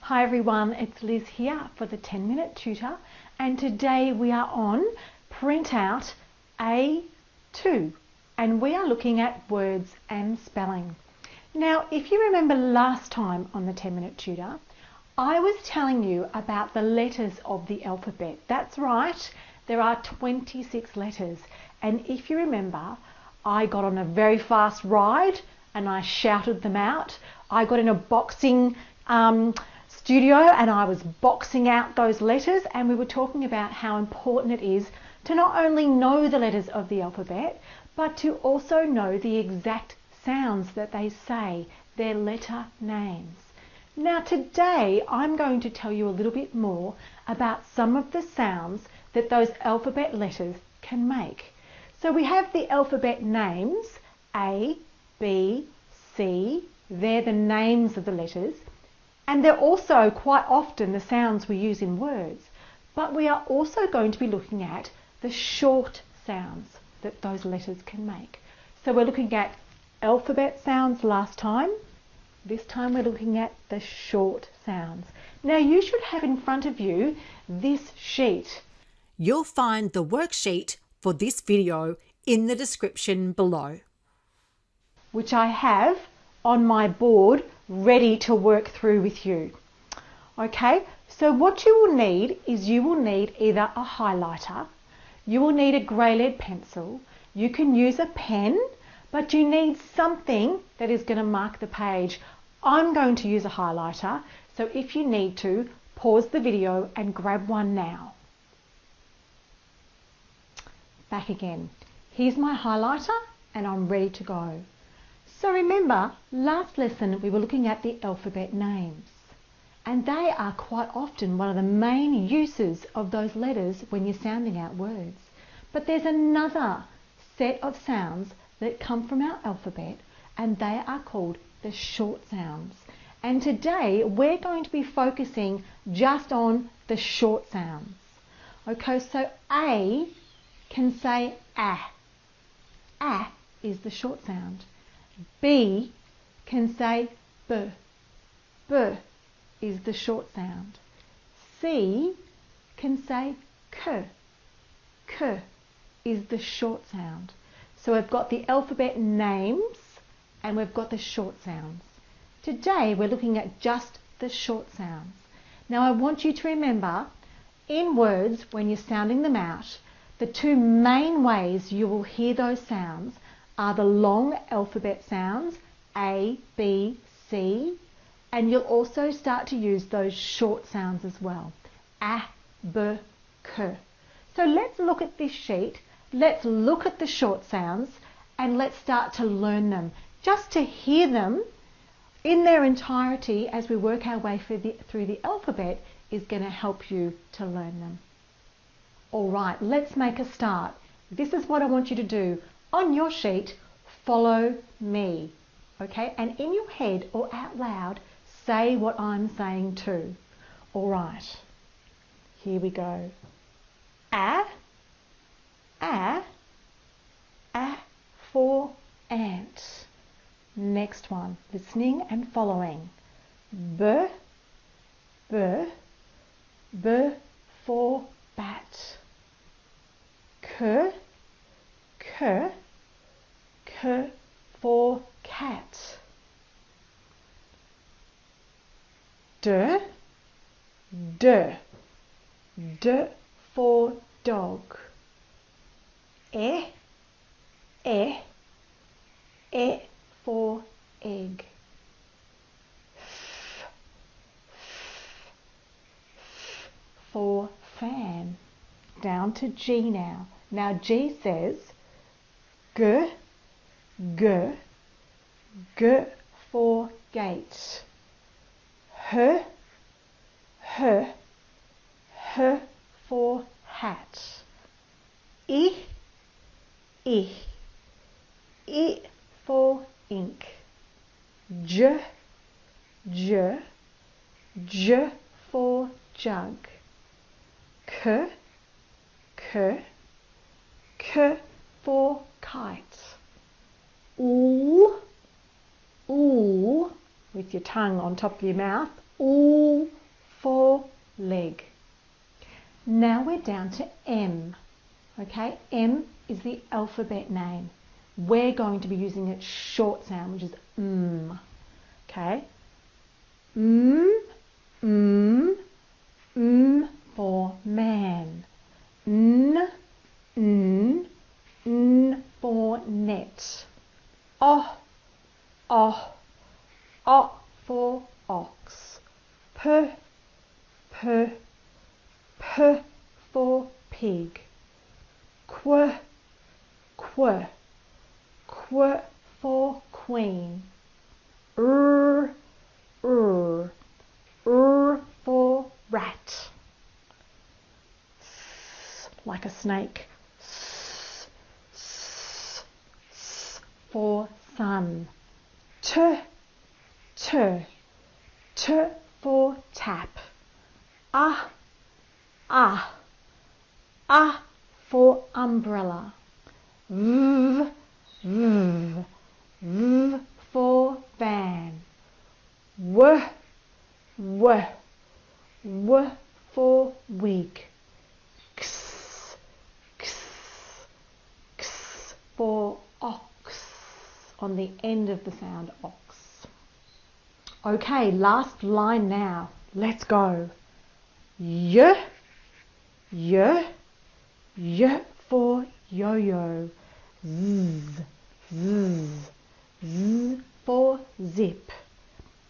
Hi everyone, it's Liz here for the 10-minute tutor, and today we are on printout A-2 and we are looking at words and spelling. Now, if you remember last time on the 10-minute tutor, I was telling you about the letters of the alphabet. That's right, there are 26 letters, and if you remember, I got on a very fast ride and I shouted them out. I got in a boxing studio and I was boxing out those letters, and we were talking about how important it is to not only know the letters of the alphabet, but to also know the exact sounds that they say, their letter names. Now today I'm going to tell you a little bit more about some of the sounds that those alphabet letters can make. So we have the alphabet names, A, B, C, they're the names of the letters. And they're also quite often the sounds we use in words, but we are also going to be looking at the short sounds that those letters can make. So we're looking at alphabet sounds last time. This time we're looking at the short sounds. Now you should have in front of you this sheet. You'll find the worksheet for this video in the description below, which I have on my board ready to work through with you. Okay, so what you will need is you will need either a highlighter, you will need a grey lead pencil, you can use a pen, but you need something that is going to mark the page. I'm going to use a highlighter, so if you need to, pause the video and grab one now. Back again. Here's my highlighter and I'm ready to go. So remember, last lesson we were looking at the alphabet names, and they are quite often one of the main uses of those letters when you're sounding out words. But there's another set of sounds that come from our alphabet, and they are called the short sounds. And today we're going to be focusing just on the short sounds. Okay, so A can say ah. Ah is the short sound. B can say b. B is the short sound. C can say k. K is the short sound. So we've got the alphabet names and we've got the short sounds. Today we're looking at just the short sounds. Now I want you to remember, in words when you're sounding them out, the two main ways you will hear those sounds are the long alphabet sounds, A, B, C, and you'll also start to use those short sounds as well, A, B, K. So let's look at this sheet, let's look at the short sounds, and let's start to learn them. Just to hear them in their entirety as we work our way through the alphabet is going to help you to learn them. All right, let's make a start. This is what I want you to do. On your sheet, follow me, okay? And in your head or out loud, say what I'm saying too. All right, here we go. A, A, A for ant. Next one, listening and following. B, B, B for bat. K, K, K for cat. D, D, D for dog. E, E, E for egg. F, F for fan. Down to G now. Now G says G, G, G for gate. H, H, H for hat. I, I, I for ink. J, J, J for jug. K, K, K for kite. Ooh, ooh, with your tongue on top of your mouth. all for leg. Now we're down to M. Okay, M is the alphabet name. We're going to be using its short sound, which is M. Okay, M for man. N for net. O for ox. P for pig. Qu for queen. R for rat. S like a snake. S for sun. T for tap. For umbrella. V for van. W for wig. X for ox, on the end of the sound ox. Okay, last line now. Let's go. Y for yo-yo. Z for zip.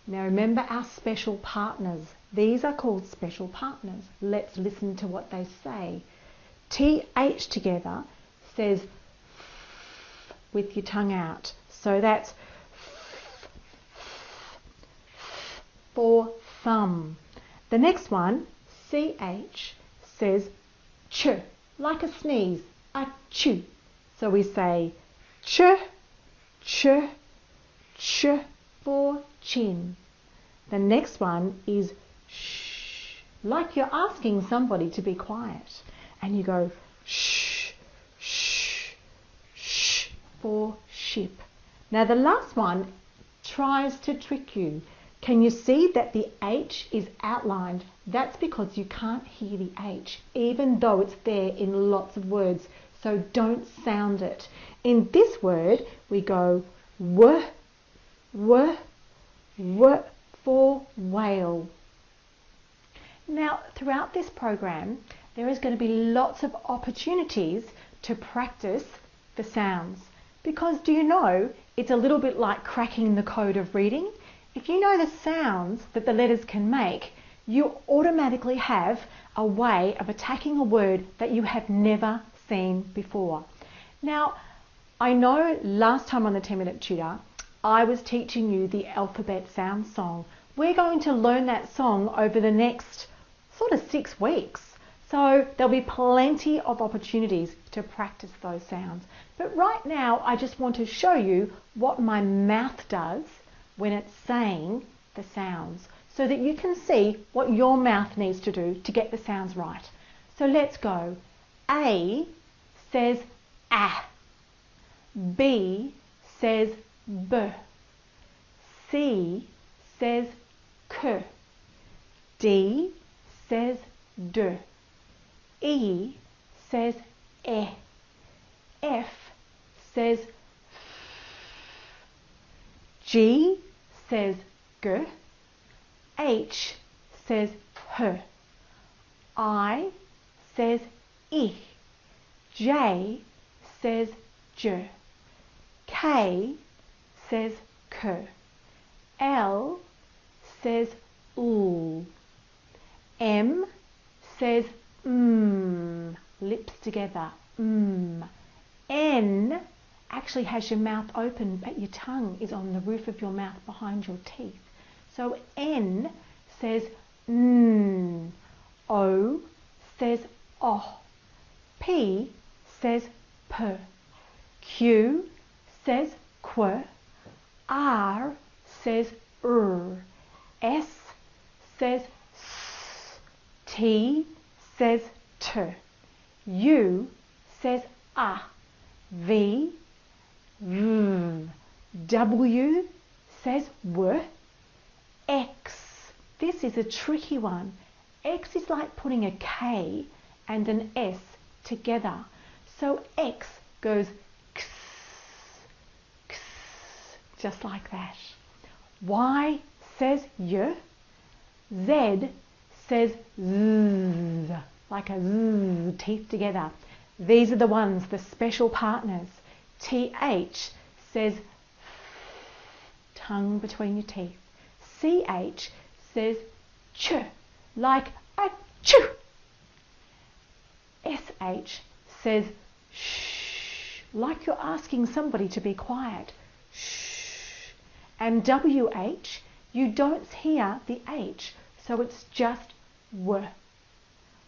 Now remember our special partners. These are called special partners. Let's listen to what they say. TH together says with your tongue out. So that's for thumb. The next one, CH, says ch, like a sneeze, a chew. So we say ch for chin. The next one is shh, like you're asking somebody to be quiet. And you go shh for ship. Now the last one tries to trick you. Can you see that the H is outlined? That's because you can't hear the H, even though it's there in lots of words. So don't sound it. In this word, we go w for whale. Now, throughout this program, there is going to be lots of opportunities to practice the sounds. Because do you know, it's a little bit like cracking the code of reading. If you know the sounds that the letters can make, you automatically have a way of attacking a word that you have never seen before. Now, I know last time on the 10-Minute Tutor, I was teaching you the alphabet sound song. We're going to learn that song over the next sort of 6 weeks. So there'll be plenty of opportunities to practice those sounds. But right now, I just want to show you what my mouth does when it's saying the sounds, so that you can see what your mouth needs to do to get the sounds right. So let's go. A says ah. B says b. C says k. D says d. E says e. F says f. G says g. H says h. I says I. J says j. K says k. L says l. M says lips together, N actually has your mouth open, but your tongue is on the roof of your mouth behind your teeth. So N says n. O says oh. P says p. Q says qu. R says r. S says s. T says t. U says a. V w says w. X This is a tricky one. X is like putting a K and an S together. So X goes X, X, just like that. Y says Y. Z says Z, like a Z, teeth together. These are the ones, the special partners. TH says tongue between your teeth. CH says ch, like a chew. SH says shh, like you're asking somebody to be quiet. Shh. And WH, you don't hear the H, so it's just W.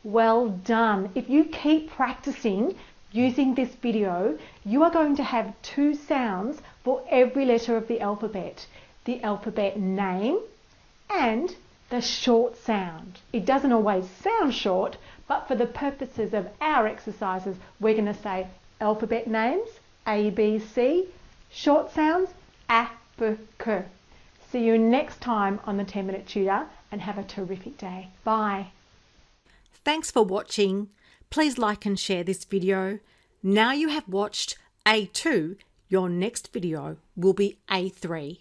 Well done. If you keep practicing using this video, you are going to have 2 sounds for every letter of the alphabet. The alphabet name and the short sound. It doesn't always sound short, but for the purposes of our exercises, we're going to say alphabet names, A, B, C, short sounds, A, B, K. See you next time on the 10-Minute Tutor, and have a terrific day. Bye. Thanks for watching. Please like and share this video. Now you have watched A2, your next video will be A3.